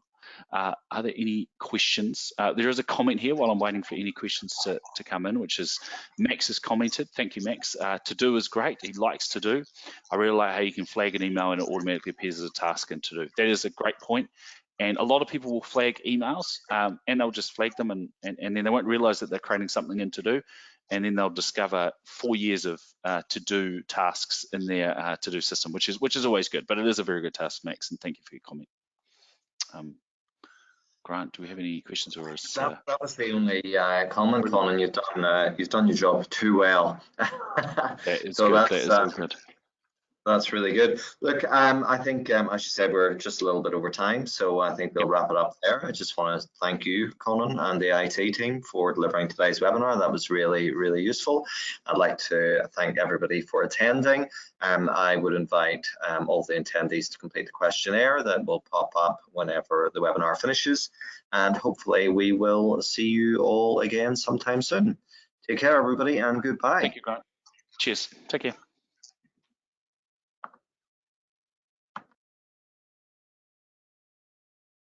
Are there any questions? There is a comment here while I'm waiting for any questions to come in, which is Max has commented. Thank you, Max. To do is great. He likes to do. I really like how you can flag an email and it automatically appears as a task in to do. That is a great point. And a lot of people will flag emails and they'll just flag them and then they won't realize that they're creating something in to do. And then they'll discover 4 years of to-do tasks in their to-do system, which is always good. But it is a very good task, Max, and thank you for your comment. Grant, do we have any questions, or is that was the only comment, Colin? You've done your job too well. That is so good. That's, that is good. That's really good. Look, I think, as you said, we're just a little bit over time, so I think we'll wrap it up there. I just want to thank you, Conan, and the IT team for delivering today's webinar. That was really, really useful. I'd like to thank everybody for attending. I would invite all the attendees to complete the questionnaire that will pop up whenever the webinar finishes, and hopefully we will see you all again sometime soon. Take care, everybody, and goodbye. Thank you, Grant. Cheers. Take care.